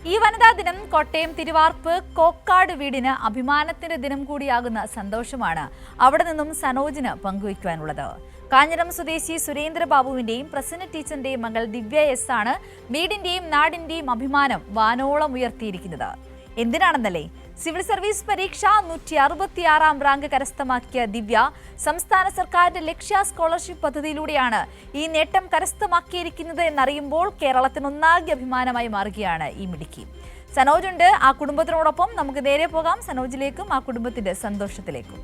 ഈ വനിതാ ദിനം കോട്ടയം തിരുവാർപ്പ് കോക്കാട് വീടിന് അഭിമാനത്തിന്റെ ദിനം കൂടിയാകുന്ന സന്തോഷമാണ് അവിടെ നിന്നും സനോജിന് പങ്കുവയ്ക്കുവാനുള്ളത്. കാഞ്ഞിരം സ്വദേശി സുരേന്ദ്രബാബുവിന്റെയും പ്രസന്ന ടീച്ചറിന്റെയും മകൾ ദിവ്യ എസ് ആണ് വീടിന്റെയും നാടിന്റെയും അഭിമാനം വാനോളം ഉയർത്തിയിരിക്കുന്നത്. എന്തിനാണെന്നല്ലേ, സിവിൽ സർവീസ് പരീക്ഷ 166 റാങ്ക് കരസ്ഥമാക്കിയ ദിവ്യ സംസ്ഥാന സർക്കാരിന്റെ ലക്ഷ്യ സ്കോളർഷിപ്പ് പദ്ധതിയിലൂടെയാണ് ഈ നേട്ടം കരസ്ഥമാക്കിയിരിക്കുന്നത് എന്നറിയുമ്പോൾ കേരളത്തിനൊന്നാകെ അഭിമാനമായി മാറുകയാണ് ഈ മിടുക്കി. സനോജ് ഉണ്ട് ആ കുടുംബത്തിനോടൊപ്പം. നമുക്ക് നേരെ പോകാം സനോജിലേക്കും ആ കുടുംബത്തിന്റെ സന്തോഷത്തിലേക്കും.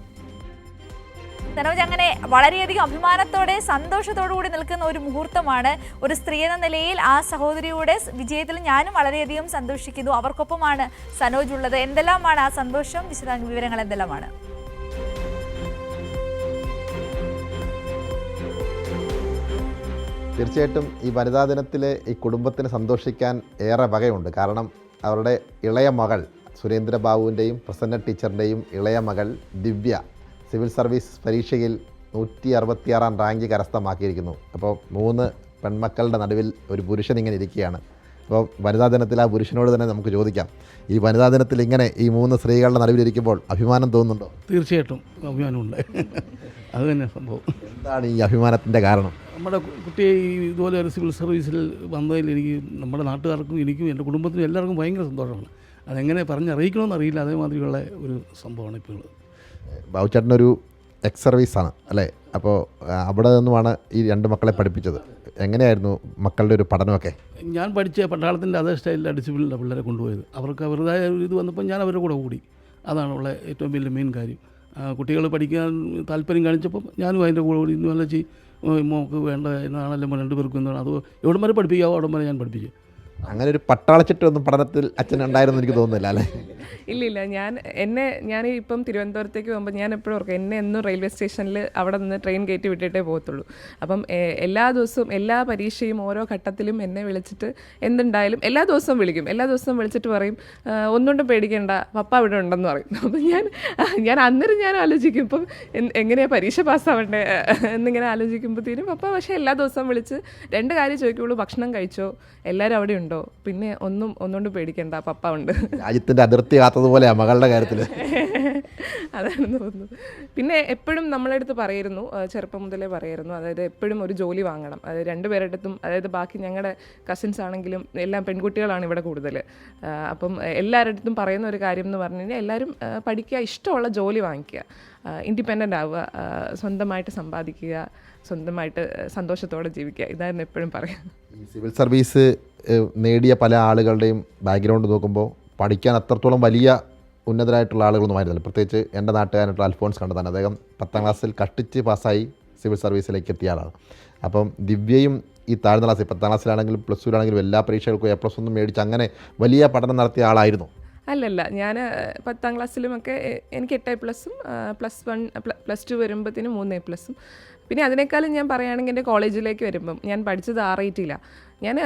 സനോജ്, അങ്ങനെ വളരെയധികം അഭിമാനത്തോടെ സന്തോഷത്തോടു കൂടി നിൽക്കുന്ന ഒരു മുഹൂർത്തമാണ്. ഒരു സ്ത്രീ എന്ന നിലയിൽ ആ സഹോദരിയുടെ വിജയത്തിൽ ഞാനും വളരെയധികം സന്തോഷിക്കുന്നു. അവർക്കൊപ്പമാണ് സനോജ് ഉള്ളത്. എന്തെല്ലാമാണ് ആ സന്തോഷം? വിവരങ്ങൾ എന്തെല്ലാമാണ്? തീർച്ചയായിട്ടും ഈ വനിതാ ദിനത്തിൽ ഈ കുടുംബത്തിന് സന്തോഷിക്കാൻ ഏറെ വകയുണ്ട്. കാരണം അവരുടെ ഇളയ മകൾ സുരേന്ദ്രബാബുവിൻ്റെയും പ്രസന്ന ടീച്ചറിൻ്റെയും ഇളയ മകൾ ദിവ്യ സിവിൽ സർവീസ് പരീക്ഷയിൽ 166 റാങ്ക് കരസ്ഥമാക്കിയിരിക്കുന്നു. അപ്പോൾ 3 പെൺമക്കളുടെ നടുവിൽ ഒരു പുരുഷൻ ഇങ്ങനെ ഇരിക്കുകയാണ്. അപ്പോൾ വനിതാ ദിനത്തിൽ ആ പുരുഷനോട് തന്നെ നമുക്ക് ചോദിക്കാം, ഈ വനിതാ ദിനത്തിൽ ഇങ്ങനെ ഈ 3 സ്ത്രീകളുടെ നടുവിലിരിക്കുമ്പോൾ അഭിമാനം തോന്നുന്നുണ്ടോ? തീർച്ചയായിട്ടും അഭിമാനമുണ്ട്. അത് തന്നെ സംഭവം. എന്താണ് ഈ അഭിമാനത്തിൻ്റെ കാരണം? നമ്മുടെ കുട്ടിയെ ഇതുപോലെ ഒരു സിവിൽ സർവീസിൽ വന്നതിൽ എനിക്ക് നമ്മുടെ നാട്ടുകാർക്കും എനിക്കും എൻ്റെ കുടുംബത്തിനും എല്ലാവർക്കും ഭയങ്കര സന്തോഷമാണ്. അതെങ്ങനെ പറഞ്ഞറിയിക്കണമെന്ന് അറിയില്ല. അതേമാതിരിയുള്ള ഒരു സംഭവമാണ് ഇപ്പോൾ ഉള്ളത്. ബാബുച്ചേട്ടനൊരു എക്സ് സർവീസാണ് അല്ലേ? അപ്പോൾ അവിടെ നിന്നുമാണ് ഈ 2 മക്കളെ പഠിപ്പിച്ചത്. എങ്ങനെയായിരുന്നു മക്കളുടെ ഒരു പഠനമൊക്കെ? ഞാൻ പഠിച്ച പട്ടാളത്തിൻ്റെ അതേ സ്റ്റൈലിലാണ് ഡിസിപ്ലിൻ്റെ പിള്ളേരെ കൊണ്ടുപോയത്. അവർക്ക് അവരുടേതായ ഇത് വന്നപ്പോൾ ഞാൻ അവരുടെ കൂടെ കൂടി. അതാണ് ഉള്ള ഏറ്റവും വലിയ മെയിൻ കാര്യം. കുട്ടികൾ പഠിക്കാൻ താല്പര്യം കാണിച്ചപ്പം ഞാനും അതിൻ്റെ കൂടെ കൂടി. ഇന്ന് വല്ല മോക്ക് വേണ്ട എന്നാണല്ലോ 2 പേർക്കും എന്താണ് അത് എവിടം വരെ പഠിപ്പിക്കാവോ അവിടം വരെ ഞാൻ പഠിപ്പിച്ചു. അങ്ങനെ ഒരു പട്ടാളച്ചിട്ടൊന്നും പഠനത്തിൽ അച്ഛനുണ്ടായിരുന്നു എനിക്ക് തോന്നുന്നില്ല അല്ലേ? ഇല്ലില്ല. ഞാൻ ഇപ്പം തിരുവനന്തപുരത്തേക്ക് പോകുമ്പോൾ ഞാൻ എപ്പോഴും ഓർക്കും, എന്നെ എന്നും റെയിൽവേ സ്റ്റേഷനിൽ അവിടെ നിന്ന് ട്രെയിൻ കയറ്റി വിട്ടിട്ടേ പോകത്തുള്ളൂ. അപ്പം എല്ലാ ദിവസവും എല്ലാ പരീക്ഷയും ഓരോ ഘട്ടത്തിലും എന്നെ വിളിച്ചിട്ട് എന്തുണ്ടായാലും എല്ലാ ദിവസവും വിളിക്കും. എല്ലാ ദിവസവും വിളിച്ചിട്ട് പറയും, ഒന്നുകൊണ്ടും പേടിക്കേണ്ട, പപ്പ ഇവിടെ ഉണ്ടെന്ന് പറയും. അപ്പം ഞാൻ അന്നേരം ഞാൻ ആലോചിക്കും, ഇപ്പം എങ്ങനെയാണ് പരീക്ഷ പാസ്സാവണ്ടേ എന്നിങ്ങനെ ആലോചിക്കുമ്പോഴത്തേനും പപ്പ പക്ഷേ എല്ലാ ദിവസവും വിളിച്ച് 2 കാര്യം ചോദിക്കുള്ളൂ: ഭക്ഷണം കഴിച്ചോ, എല്ലാവരും അവിടെ ഉണ്ടോ, പിന്നെ ഒന്നുകൊണ്ട് പേടിക്കണ്ട, പപ്പ ഉണ്ട്. രാജ്യത്തിൻ്റെ അതിർത്തി കാത്തതുപോലെയാണ് മകളുടെ കാര്യത്തിൽ. അതാണെന്ന് തോന്നുന്നു. പിന്നെ എപ്പോഴും നമ്മളെടുത്ത് പറയായിരുന്നു, ചെറുപ്പം മുതലേ പറയായിരുന്നു, അതായത് എപ്പോഴും ഒരു ജോലി വാങ്ങണം. അതായത് 2 പേരുടെ അടുത്തും, അതായത് ബാക്കി ഞങ്ങളുടെ കസിൻസ് ആണെങ്കിലും എല്ലാം പെൺകുട്ടികളാണ് ഇവിടെ കൂടുതൽ. അപ്പം എല്ലാവരുടെ അടുത്തും പറയുന്ന ഒരു കാര്യം എന്ന് പറഞ്ഞു കഴിഞ്ഞാൽ എല്ലാവരും പഠിക്കുക, ഇഷ്ടമുള്ള ജോലി വാങ്ങിക്കുക, ഇൻഡിപെൻഡൻ്റ് ആവുക, സ്വന്തമായിട്ട് സമ്പാദിക്കുക, സ്വന്തമായിട്ട് സന്തോഷത്തോടെ ജീവിക്കുക. ഇതായിരുന്നു എപ്പോഴും പറയാം. ഈ സിവിൽ സർവീസ് നേടിയ പല ആളുകളുടെയും ബാക്ക്ഗ്രൗണ്ട് നോക്കുമ്പോൾ പഠിക്കാൻ അത്രത്തോളം വലിയ ഉന്നതരായിട്ടുള്ള ആളുകളൊന്നും ആയിരുന്നില്ല. പ്രത്യേകിച്ച് എൻ്റെ നാട്ടുകാരായിട്ടുള്ള അൽഫോൺസ് കണ്ടതാണ്. അദ്ദേഹം 10ാം ക്ലാസ്സിൽ കഷ്ടിച്ച് പാസ്സായി സിവിൽ സർവീസിലേക്ക് എത്തിയ ആളാണ്. അപ്പം ദിവ്യയും ഈ താഴ്ന്ന ക്ലാസ്സിൽ 10ാം ക്ലാസ്സിലാണെങ്കിലും പ്ലസ് ടുവിലാണെങ്കിലും എല്ലാ പരീക്ഷകൾക്കും A+ ഒന്നും മേടിച്ച് അങ്ങനെ വലിയ പഠനം നടത്തിയ ആളായിരുന്നു. അല്ലല്ല, ഞാൻ 10ാം ക്ലാസ്സിലുമൊക്കെ എനിക്ക് 8A+ഉം പ്ലസ് 2 വരുമ്പോഴത്തേനും 3A+ഉം. പിന്നെ അതിനേക്കാളും ഞാൻ പറയുകയാണെങ്കിൽ എൻ്റെ കോളേജിലേക്ക് വരുമ്പം ഞാൻ പഠിച്ചത് RIT-ലാണ്. ഞാൻ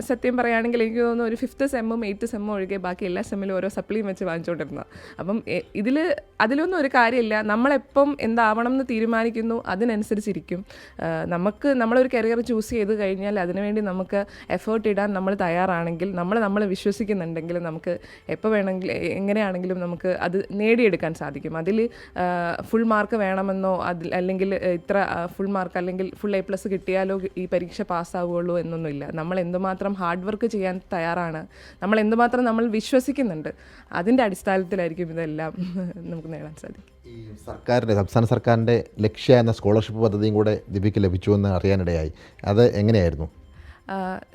സത്യം പറയുകയാണെങ്കിൽ എനിക്ക് തോന്നുന്നു ഒരു 5th സെമ്മും 8th സെമ്മും ഒഴികെ ബാക്കി എല്ലാ സെമ്മിലും ഓരോ സപ്ലിയും വെച്ച് വാങ്ങിച്ചുകൊണ്ടിരുന്നത്. അപ്പം അതിലൊന്നും ഒരു കാര്യമില്ല. നമ്മളെപ്പം എന്താവണം എന്ന് തീരുമാനിക്കുന്നു അതിനനുസരിച്ചിരിക്കും. നമ്മളൊരു കരിയർ ചൂസ് ചെയ്ത് കഴിഞ്ഞാൽ അതിനുവേണ്ടി നമുക്ക് എഫേർട്ട് ഇടാൻ നമ്മൾ തയ്യാറാണെങ്കിൽ, നമ്മൾ വിശ്വസിക്കുന്നുണ്ടെങ്കിൽ നമുക്ക് എപ്പോൾ വേണമെങ്കിൽ എങ്ങനെയാണെങ്കിലും നമുക്ക് അത് നേടിയെടുക്കാൻ സാധിക്കും. അതിൽ ഫുൾ മാർക്ക് വേണമെന്നോ അല്ലെങ്കിൽ ഇത്ര ഫുൾ മാർക്ക് അല്ലെങ്കിൽ ഫുൾ A+ കിട്ടിയാലോ ഈ പരീക്ഷ പാസ്സാവുകയുള്ളൂ എന്നൊന്നുമില്ല. നമ്മൾ എന്തുമാത്രം ഹാർഡ് വർക്ക് ചെയ്യാൻ തയ്യാറാണ്, നമ്മൾ എന്തുമാത്രം നമ്മൾ വിശ്വസിക്കുന്നുണ്ട്, അതിൻ്റെ അടിസ്ഥാനത്തിലായിരിക്കും ഇതെല്ലാം നമുക്ക് നേടാൻ സാധിക്കും. ഈ സംസ്ഥാന സർക്കാരിൻ്റെ ലക്ഷ്യ എന്ന സ്കോളർഷിപ്പ് പദ്ധതിയും കൂടെ ദിവ്യയ്ക്ക് ലഭിച്ചുവെന്ന് അറിയാനിടയായി. അത് എങ്ങനെയായിരുന്നു?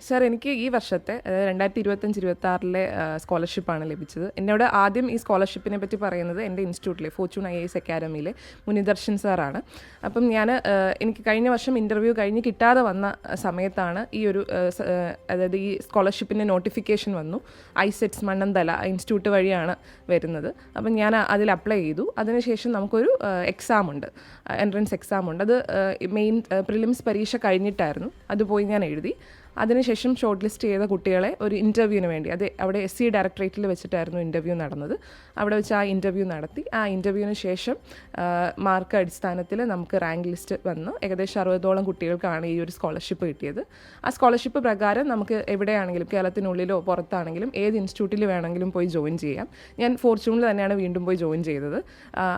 സർ, എനിക്ക് ഈ വർഷത്തെ 2025-26 സ്കോളർഷിപ്പാണ് ലഭിച്ചത്. എന്നോട് ആദ്യം ഈ സ്കോളർഷിപ്പിനെ പറ്റി പറയുന്നത് എൻ്റെ ഇൻസ്റ്റിറ്റ്യൂട്ടിലെ ഫോർച്യൂൺ IAS അക്കാഡമിയിലെ മുനിദർശൻ സാറാണ്. അപ്പം എനിക്ക് കഴിഞ്ഞ വർഷം ഇൻ്റർവ്യൂ കഴിഞ്ഞ് കിട്ടാതെ വന്ന സമയത്താണ് അതായത് ഈ സ്കോളർഷിപ്പിൻ്റെ നോട്ടിഫിക്കേഷൻ വന്നു. ISETS മണ്ണന്തല ഇൻസ്റ്റിറ്റ്യൂട്ട് വഴിയാണ് വരുന്നത്. അപ്പം ഞാൻ അതിൽ അപ്ലൈ ചെയ്തു. അതിനുശേഷം നമുക്കൊരു എക്സാമുണ്ട്, എൻട്രൻസ് എക്സാമുണ്ട്. അത് മെയിൻ പ്രിലിംസ് പരീക്ഷ കഴിഞ്ഞിട്ടായിരുന്നു. അത് പോയി ഞാൻ എഴുതി. അതിനുശേഷം ഷോർട്ട് ലിസ്റ്റ് ചെയ്ത കുട്ടികളെ ഒരു ഇൻ്റർവ്യൂവിന് വേണ്ടി, അത് അവിടെ SC ഡയറക്ടറേറ്റിൽ വെച്ചിട്ടായിരുന്നു ഇൻ്റർവ്യൂ നടന്നത്. അവിടെ വെച്ച് ആ ഇൻ്റർവ്യൂ നടത്തി. ആ ഇൻ്റർവ്യൂവിന് ശേഷം മാർക്ക് അടിസ്ഥാനത്തിൽ നമുക്ക് റാങ്ക് ലിസ്റ്റ് വന്ന് ഏകദേശം 60ഓളം കുട്ടികൾക്കാണ് ഈ ഒരു സ്കോളർഷിപ്പ് കിട്ടിയത്. ആ സ്കോളർഷിപ്പ് പ്രകാരം നമുക്ക് എവിടെയാണെങ്കിലും കേരളത്തിനുള്ളിലോ പുറത്താണെങ്കിലും ഏത് ഇൻസ്റ്റിറ്റ്യൂട്ടിൽ വേണമെങ്കിലും പോയി ജോയിൻ ചെയ്യാം. ഞാൻ ഫോർച്യൂണിൽ തന്നെയാണ് വീണ്ടും പോയി ജോയിൻ ചെയ്തത്.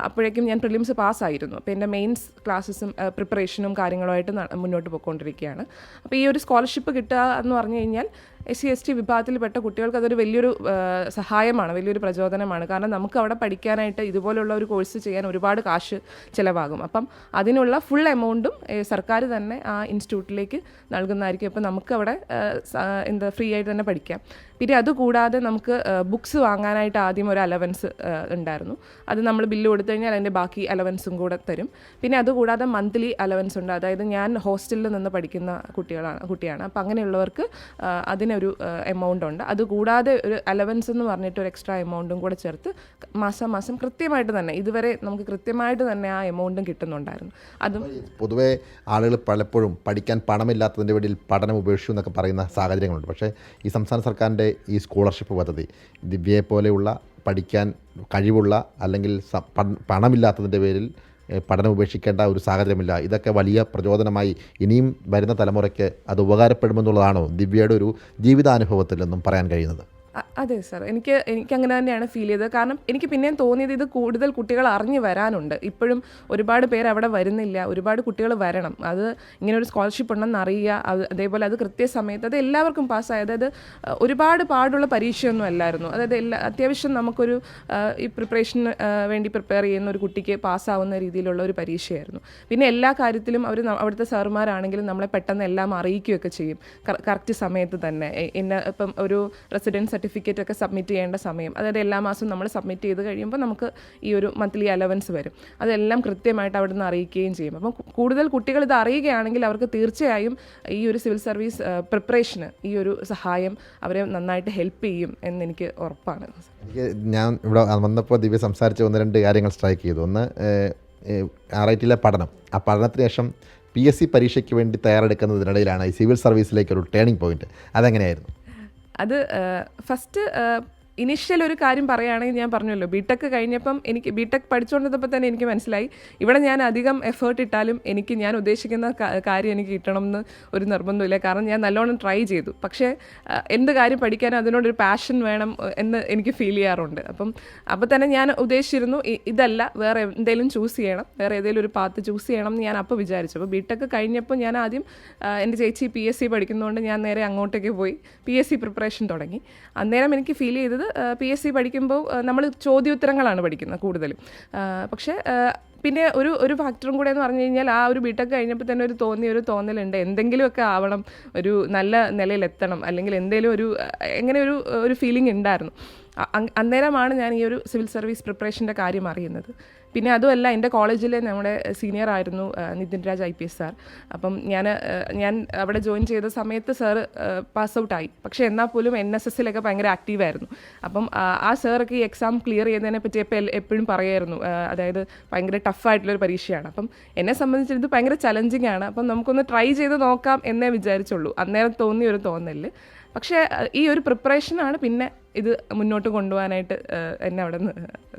അപ്പോഴേക്കും ഞാൻ പ്രിലിംസ് പാസ്സായിരുന്നു. അപ്പോൾ എൻ്റെ മെയിൻസ് ക്ലാസ്സസും പ്രിപ്പറേഷനും കാര്യങ്ങളുമായിട്ട് മുന്നോട്ട് പോയിക്കൊണ്ടിരിക്കുകയാണ്. അപ്പോൾ ഈ ഒരു സ്കോളർഷിപ്പ് കിട്ടുക എന്ന് പറഞ്ഞു കഴിഞ്ഞാൽ SC/ST വിഭാഗത്തിൽപ്പെട്ട കുട്ടികൾക്ക് അതൊരു വലിയൊരു സഹായമാണ്, വലിയൊരു പ്രചോദനമാണ്. കാരണം നമുക്ക് അവിടെ പഠിക്കാനായിട്ട് ഇതുപോലുള്ള ഒരു കോഴ്സ് ചെയ്യാൻ ഒരുപാട് കാശ് ചിലവാകും. അപ്പം അതിനുള്ള ഫുൾ എമൗണ്ടും സർക്കാർ തന്നെ ആ ഇൻസ്റ്റിറ്റ്യൂട്ടിലേക്ക് നൽകുന്നതായിരിക്കും. അപ്പോൾ നമുക്ക് അവിടെ ഫ്രീ ആയിട്ട് തന്നെ പഠിക്കാം. പിന്നെ അതുകൂടാതെ നമുക്ക് ബുക്സ് വാങ്ങാനായിട്ട് ആദ്യം ഒരു അലവൻസ് ഉണ്ടായിരുന്നു. അത് നമ്മൾ ബില്ല് കൊടുത്തു കഴിഞ്ഞാൽ അതിൻ്റെ ബാക്കി അലവൻസും കൂടെ തരും. പിന്നെ അതുകൂടാതെ മന്ത്ലി അലവൻസ് ഉണ്ട്. അതായത് ഞാൻ ഹോസ്റ്റലിൽ നിന്ന് പഠിക്കുന്ന കുട്ടിയാണ്. അപ്പം അങ്ങനെയുള്ളവർക്ക് അതിനൊരു എമൗണ്ട് ഉണ്ട്. അതുകൂടാതെ ഒരു അലവൻസ് എന്ന് പറഞ്ഞിട്ട് ഒരു എക്സ്ട്രാ എമൗണ്ടും കൂടെ ചേർത്ത് മാസം കൃത്യമായിട്ട് തന്നെ ഇതുവരെ നമുക്ക് കൃത്യമായിട്ട് തന്നെ ആ എമൗണ്ടും കിട്ടുന്നുണ്ടായിരുന്നു. അതും പൊതുവേ ആളുകൾ പലപ്പോഴും പഠിക്കാൻ പണമില്ലാത്തതിൻ്റെ പേരിൽ പഠനം ഉപേക്ഷിച്ചു എന്നൊക്കെ പറയുന്ന സാഹചര്യങ്ങളുണ്ട്. പക്ഷേ ഈ സംസ്ഥാന സർക്കാരിൻ്റെ ഈ സ്കോളർഷിപ്പ് പദ്ധതി ദിവ്യയെ പോലെയുള്ള പഠിക്കാൻ കഴിവുള്ള അല്ലെങ്കിൽ പണമില്ലാത്തതിൻ്റെ പേരിൽ പഠനം ഉപേക്ഷിക്കേണ്ട ഒരു സാഹചര്യമില്ല. ഇതൊക്കെ വലിയ പ്രചോദനമായി ഇനിയും വരുന്ന തലമുറയ്ക്ക് അത് ഉപകാരപ്പെടുമെന്നുള്ളതാണോ ദിവ്യയുടെ ഒരു ജീവിതാനുഭവത്തിൽ നിന്നും പറയാൻ കഴിയുന്നത്? അതെ സാർ, എനിക്ക് അങ്ങനെ തന്നെയാണ് ഫീൽ ചെയ്തത്. കാരണം എനിക്ക് പിന്നെയും തോന്നിയത് ഇത് കൂടുതൽ കുട്ടികൾ അറിഞ്ഞു വരാനുണ്ട്. ഇപ്പോഴും ഒരുപാട് പേര് അവിടെ വരുന്നില്ല, ഒരുപാട് കുട്ടികൾ വരണം. അത് ഇങ്ങനെ ഒരു സ്കോളർഷിപ്പ് ഉണ്ടെന്ന് അറിയുക, അതേപോലെ അത് കൃത്യസമയത്ത് അത് എല്ലാവർക്കും പാസ്സായി. അതായത് ഒരുപാട് പാടുള്ള പരീക്ഷയൊന്നും അല്ലായിരുന്നു. അതായത് അത്യാവശ്യം നമുക്കൊരു ഈ പ്രിപ്പറേഷന് വേണ്ടി പ്രിപ്പയർ ചെയ്യുന്ന ഒരു കുട്ടിക്ക് പാസ്സാവുന്ന രീതിയിലുള്ള ഒരു പരീക്ഷയായിരുന്നു. പിന്നെ എല്ലാ കാര്യത്തിലും അവിടുത്തെ സാറുമാരാണെങ്കിലും നമ്മളെ പെട്ടെന്ന് എല്ലാം അറിയിക്കുകയൊക്കെ ചെയ്യും കറക്റ്റ് സമയത്ത് തന്നെ. ഇപ്പം ഒരു റെസിഡൻസ് സർട്ടിഫിക്കറ്റ് ഒക്കെ സബ്മിറ്റ് ചെയ്യേണ്ട സമയം, അതായത് എല്ലാ മാസവും നമ്മൾ സബ്മിറ്റ് ചെയ്ത് കഴിയുമ്പോൾ നമുക്ക് ഈ ഒരു മന്ത്ലി അലവൻസ് വരും. അതെല്ലാം കൃത്യമായിട്ട് അവിടെ നിന്ന് അറിയിക്കുകയും ചെയ്യും. അപ്പം കൂടുതൽ കുട്ടികൾ ഇത് അറിയുകയാണെങ്കിൽ അവർക്ക് തീർച്ചയായും ഈ ഒരു സിവിൽ സർവീസ് പ്രിപ്പറേഷന് ഈ ഒരു സഹായം അവരെ നന്നായിട്ട് ഹെൽപ്പ് ചെയ്യും എന്നെനിക്ക് ഉറപ്പാണ്. ഞാൻ ഇവിടെ വന്നപ്പോൾ ദിവ്യ സംസാരിച്ച 1-2 കാര്യങ്ങൾ സ്ട്രൈക്ക് ചെയ്തു. ഒന്ന് RITയിലെ പഠനം. ആ പഠനത്തിന് ശേഷം PSC പരീക്ഷയ്ക്ക് വേണ്ടി തയ്യാറെടുക്കുന്നതിനിടയിലാണ് ഈ സിവിൽ സർവീസിലേക്കൊരു ടേണിംഗ് പോയിന്റ്. അതെങ്ങനെയായിരുന്നു? അത് ഫസ്റ്റ് ഇനിഷ്യൽ ഒരു കാര്യം പറയുകയാണെങ്കിൽ ഞാൻ പറഞ്ഞല്ലോ, ബിടെക് കഴിഞ്ഞപ്പം എനിക്ക് ബിടെക് പഠിച്ചുകൊണ്ടിരുന്നപ്പോൾ തന്നെ എനിക്ക് മനസ്സിലായി ഇവിടെ ഞാൻ അധികം എഫേർട്ട് ഇട്ടാലും ഞാൻ ഉദ്ദേശിക്കുന്ന കാര്യം എനിക്ക് കിട്ടണം എന്ന് ഒരു നിർബന്ധമില്ല. കാരണം ഞാൻ നല്ലോണം ട്രൈ ചെയ്തു. പക്ഷേ എന്ത് കാര്യം പഠിക്കാനും അതിനോടൊരു പാഷൻ വേണം എന്ന് എനിക്ക് ഫീൽ ചെയ്യാറുണ്ട്. അപ്പോൾ തന്നെ ഞാൻ ഉദ്ദേശിച്ചിരുന്നു ഇതല്ല വേറെ എന്തെങ്കിലും ചൂസ് ചെയ്യണം, വേറെ ഏതെങ്കിലും ഒരു പാത്ത് ചൂസ് ചെയ്യണം എന്ന് ഞാൻ അപ്പോൾ വിചാരിച്ചു. അപ്പോൾ ബിടെക് കഴിഞ്ഞപ്പോൾ ഞാൻ ആദ്യം എൻ്റെ ചേച്ചി PSC പഠിക്കുന്നതുകൊണ്ട് ഞാൻ നേരെ അങ്ങോട്ടേക്ക് പോയി PSC പ്രിപ്പറേഷൻ തുടങ്ങി. അന്നേരം എനിക്ക് ഫീൽ ചെയ്തത് PSC പഠിക്കുമ്പോൾ നമ്മൾ ചോദ്യോത്തരങ്ങളാണ് പഠിക്കുന്നത് കൂടുതലും. പക്ഷേ പിന്നെ ഒരു ഫാക്ടറും കൂടെ എന്ന് പറഞ്ഞു കഴിഞ്ഞാൽ ആ ഒരു ബിടെക് കഴിഞ്ഞപ്പോൾ തന്നെ ഒരു തോന്നലുണ്ട് എന്തെങ്കിലുമൊക്കെ ആവണം, ഒരു നല്ല നിലയിലെത്തണം, അല്ലെങ്കിൽ എന്തെങ്കിലും എങ്ങനെ ഒരു ഫീലിംഗ് ഉണ്ടായിരുന്നു. അന്നേരമാണ് ഞാൻ ഈ ഒരു സിവിൽ സർവീസ് പ്രിപ്പറേഷൻ്റെ കാര്യം അറിയുന്നത്. പിന്നെ അതുമല്ല, എൻ്റെ കോളേജിലെ നമ്മുടെ സീനിയർ ആയിരുന്നു നിതിൻ രാജ് IPS സാർ. അപ്പം ഞാൻ അവിടെ ജോയിൻ ചെയ്ത സമയത്ത് സാറ് പാസ് ഔട്ടായി. പക്ഷേ എന്നാൽ പോലും NSSലൊക്കെ ഭയങ്കര ആക്റ്റീവായിരുന്നു. അപ്പം ആ സാറൊക്കെ ഈ എക്സാം ക്ലിയർ ചെയ്യുന്നതിനെ പറ്റി എപ്പോഴും പറയായിരുന്നു. അതായത് ഭയങ്കര ടഫായിട്ടുള്ളൊരു പരീക്ഷയാണ്. അപ്പം എന്നെ സംബന്ധിച്ച് ഇത് ഭയങ്കര ചലഞ്ചിങ് ആണ്. അപ്പം നമുക്കൊന്ന് ട്രൈ ചെയ്ത് നോക്കാം എന്നേ വിചാരിച്ചുള്ളൂ. അന്നേരം തോന്നിയൊരു തോന്നല്. പക്ഷേ ഈ ഒരു പ്രിപ്പറേഷനാണ് പിന്നെ ഇത് മുന്നോട്ട് കൊണ്ടുപോകാനായിട്ട് എന്നെ അവിടെ നിന്ന്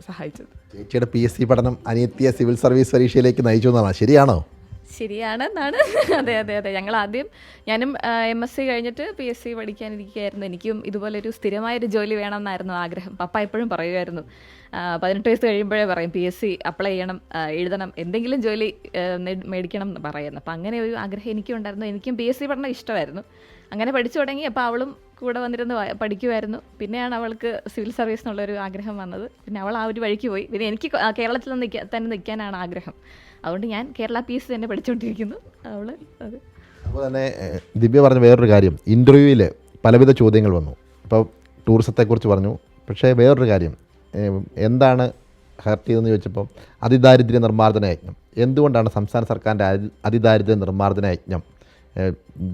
സഹായിച്ചത്. ചേച്ചിയുടെ PSC പഠനം അനിയത്തിയെ സിവിൽ സർവീസ് പരീക്ഷയിലേക്ക് നയിച്ചു എന്നാണ്, ശരിയാണോ? ശരിയാണെന്നാണ്. അതെ. ഞാനും MSc കഴിഞ്ഞിട്ട് PSC പഠിക്കാനിരിക്കുകയായിരുന്നു. എനിക്കും ഇതുപോലൊരു സ്ഥിരമായൊരു ജോലി വേണമെന്നായിരുന്നു ആഗ്രഹം. പപ്പ എപ്പോഴും പറയുമായിരുന്നു, 18 വയസ്സ് കഴിയുമ്പോഴേ പറയും PSC അപ്ലൈ ചെയ്യണം, എഴുതണം, എന്തെങ്കിലും ജോലി മേടിക്കണം എന്ന് പറയുന്നു. അപ്പം അങ്ങനെ ഒരു ആഗ്രഹം എനിക്കും ഉണ്ടായിരുന്നു. എനിക്കും PSC പഠനം ഇഷ്ടമായിരുന്നു. അങ്ങനെ പഠിച്ചു തുടങ്ങി. അപ്പോൾ അവളും കൂടെ വന്നിരുന്ന് പഠിക്കുമായിരുന്നു. പിന്നെയാണ് അവൾക്ക് സിവിൽ സർവീസിനുള്ളൊരു ആഗ്രഹം വന്നത്. പിന്നെ അവൾ ആ ഒരു വഴിക്ക് പോയി. പിന്നെ എനിക്ക് കേരളത്തിൽ തന്നെ നിൽക്കാനാണ് ആഗ്രഹം. അതുകൊണ്ട് ഞാൻ കേരള PSC തന്നെ പഠിച്ചുകൊണ്ടിരിക്കുന്നു. അത് അപ്പോൾ തന്നെ ദിവ്യ പറഞ്ഞ വേറൊരു കാര്യം, ഇൻ്റർവ്യൂവിൽ പലവിധ ചോദ്യങ്ങൾ വന്നു. ഇപ്പോൾ ടൂറിസത്തെക്കുറിച്ച് പറഞ്ഞു. പക്ഷേ വേറൊരു കാര്യം, എന്താണ് ഹർട്ട് ചെയ്തതെന്ന് ചോദിച്ചപ്പോൾ അതിദാരിദ്ര്യ നിർമ്മാർജ്ജന യജ്ഞം. എന്തുകൊണ്ടാണ് സംസ്ഥാന സർക്കാരിൻ്റെ അതിദാരിദ്ര്യ നിർമ്മാർജ്ജന യജ്ഞം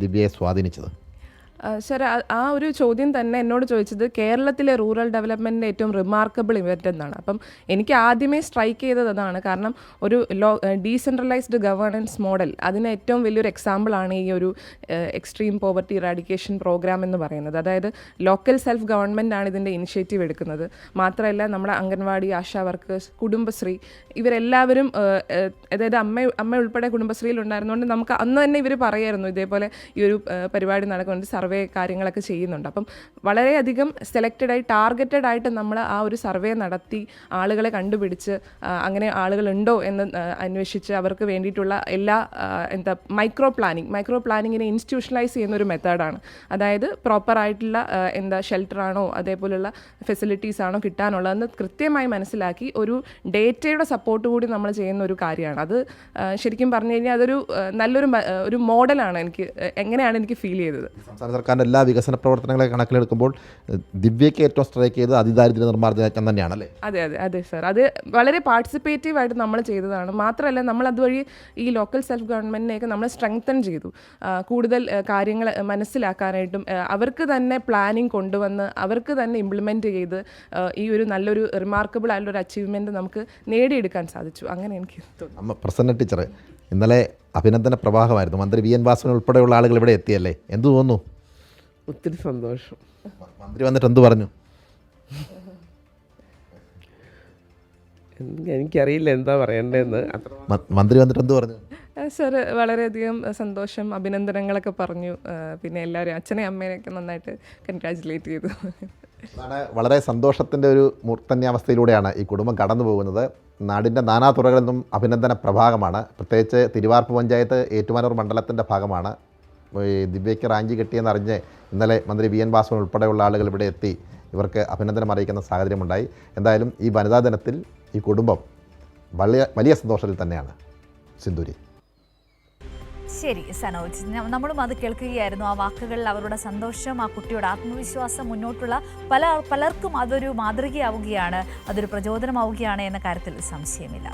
ദിവ്യയെ സ്വാധീനിച്ചത്? സർ, ആ ഒരു ചോദ്യം തന്നെ എന്നോട് ചോദിച്ചത് കേരളത്തിലെ റൂറൽ ഡെവലപ്മെൻറ്റിൻ്റെ ഏറ്റവും റിമാർക്കബിൾ ഇവൻ്റ് എന്നാണ്. അപ്പം എനിക്ക് ആദ്യമേ സ്ട്രൈക്ക് ചെയ്തത് അതാണ്. കാരണം ഒരു ഡീസെൻട്രലൈസ്ഡ് ഗവേണൻസ് മോഡൽ, അതിന് ഏറ്റവും വലിയൊരു എക്സാമ്പിളാണ് ഈ ഒരു എക്സ്ട്രീം പോവർട്ടി ഇറാഡിക്കേഷൻ പ്രോഗ്രാം എന്ന് പറയുന്നത്. അതായത് ലോക്കൽ സെൽഫ് ഗവൺമെൻറ് ആണ് ഇതിൻ്റെ ഇനിഷ്യേറ്റീവ് എടുക്കുന്നത്. മാത്രമല്ല നമ്മുടെ അംഗൻവാടി, ആശാ വർക്കേഴ്സ്, കുടുംബശ്രീ ഇവരെല്ലാവരും, അതായത് അമ്മ ഉൾപ്പെടെ കുടുംബശ്രീയിൽ ഉണ്ടായിരുന്നുകൊണ്ട് നമുക്ക് അന്ന് തന്നെ ഇവർ പറയായിരുന്നു ഇതേപോലെ ഈ ഒരു പരിപാടി നടക്കുന്നുണ്ട്, സർവേ കാര്യങ്ങളൊക്കെ ചെയ്യുന്നുണ്ട്. അപ്പം വളരെയധികം സെലക്റ്റഡായി ടാർഗറ്റഡ് ആയിട്ട് നമ്മൾ ആ ഒരു സർവേ നടത്തി ആളുകളെ കണ്ടുപിടിച്ച് അങ്ങനെ ആളുകളുണ്ടോ എന്ന് അന്വേഷിച്ച് അവർക്ക് വേണ്ടിയിട്ടുള്ള എല്ലാ മൈക്രോ പ്ലാനിങ്ങിനെ ഇൻസ്റ്റിറ്റ്യൂഷണലൈസ് ചെയ്യുന്നൊരു മെത്തേഡാണ്. അതായത് പ്രോപ്പറായിട്ടുള്ള ഷെൽട്ടറാണോ അതേപോലുള്ള ഫെസിലിറ്റീസ് ആണോ കിട്ടാനുള്ളതെന്ന് കൃത്യമായി മനസ്സിലാക്കി ഒരു ഡേറ്റയുടെ സപ്പോർട്ട് കൂടി നമ്മൾ ചെയ്യുന്ന ഒരു കാര്യമാണ്. അത് ശരിക്കും പറഞ്ഞു കഴിഞ്ഞാൽ അതൊരു നല്ലൊരു മോഡലാണ് എങ്ങനെയാണ് എനിക്ക് ഫീൽ ചെയ്തത്. സംസ്ഥാന സർക്കാരിൻ്റെ എല്ലാ വികസന പ്രവർത്തനങ്ങളെ കണക്കിലെടുക്കുമ്പോൾ ദിവ്യയ്ക്ക് ഏറ്റവും സ്ട്രൈക്ക് ചെയ്ത് അതിദാരിദ്ര്യ നിർമ്മാർജ്ജന യജ്ഞം തന്നെയാണല്ലേ? അതെ സർ, അത് വളരെ പാർട്ടിസിപ്പേറ്റീവായിട്ട് നമ്മൾ ചെയ്തതാണ്. മാത്രമല്ല നമ്മൾ അതുവഴി ഈ ലോക്കൽ സെൽഫ് ഗവൺമെൻറ്റിനെയൊക്കെ നമ്മൾ സ്ട്രെങ്തൻ ചെയ്തു. കൂടുതൽ കാര്യങ്ങൾ മനസ്സിലാക്കാനായിട്ടും അവർക്ക് തന്നെ പ്ലാനിങ് കൊണ്ടുവന്ന് അവർക്ക് തന്നെ ഇംപ്ലിമെൻറ്റ് ചെയ്ത് ഈ ഒരു നല്ലൊരു റിമാർക്കബിൾ ആയിട്ടുള്ളൊരു അച്ചീവ്മെൻറ്റ് നമുക്ക് നേടിയെടുക്കാൻ സാധിച്ചു. അങ്ങനെ എനിക്ക് തോന്നുന്നു. പ്രസന്ന ടീച്ചർ, ഇന്നലെ അഭിനന്ദന പ്രവാഹമായിരുന്നു. മന്ത്രി വി എൻ വാസവൻ ഉൾപ്പെടെയുള്ള ആളുകൾ ഇവിടെ എത്തിയല്ലേ, എന്തു തോന്നുന്നു? ഒത്തിരി സന്തോഷം. മന്ത്രി വന്നിട്ട് എന്തു പറഞ്ഞു? എനിക്കറിയില്ല എന്താ പറയണ്ടതെന്ന്. മന്ത്രി വന്നിട്ട് എന്തു പറഞ്ഞു? സർ, വളരെയധികം സന്തോഷം, അഭിനന്ദനങ്ങളൊക്കെ പറഞ്ഞു. പിന്നെ എല്ലാവരും അച്ഛനെയും അമ്മേനെയൊക്കെ നന്നായിട്ട് കൺഗ്രാജുലേറ്റ് ചെയ്തു. അതാണ് വളരെ സന്തോഷത്തിൻ്റെ ഒരു മൂർധന്യാവസ്ഥയിലൂടെയാണ് ഈ കുടുംബം കടന്നു പോകുന്നത്. നാടിൻ്റെ നാനാതുറകളിൽ നിന്നും അഭിനന്ദന പ്രഭാഗമാണ്. പ്രത്യേകിച്ച് തിരുവാർപ്പ് പഞ്ചായത്ത് ഏറ്റുമാനൂർ മണ്ഡലത്തിൻ്റെ ഭാഗമാണ്. ഈ ദിവ്യയ്ക്ക് റാഞ്ചി കിട്ടിയെന്നറിഞ്ഞ് ഇന്നലെ മന്ത്രി വി എൻ വാസവൻ ഉൾപ്പെടെയുള്ള ആളുകൾ ഇവിടെ എത്തി ഇവർക്ക് അഭിനന്ദനം അറിയിക്കുന്ന സാഹചര്യമുണ്ടായി. എന്തായാലും ഈ വനിതാ ദിനത്തിൽ ഈ കുടുംബം വലിയ സന്തോഷത്തിൽ തന്നെയാണ്. സിന്ദൂരി. ശരി സനോജ്, നമ്മളും അത് കേൾക്കുകയായിരുന്നു. ആ വാക്കുകളിൽ അവരുടെ സന്തോഷം, ആ കുട്ടിയുടെ ആത്മവിശ്വാസം, മുന്നോട്ടുള്ള പലർക്കും അതൊരു മാതൃകയാവുകയാണ്, അതൊരു പ്രചോദനമാവുകയാണ് എന്ന കാര്യത്തിൽ സംശയമില്ല.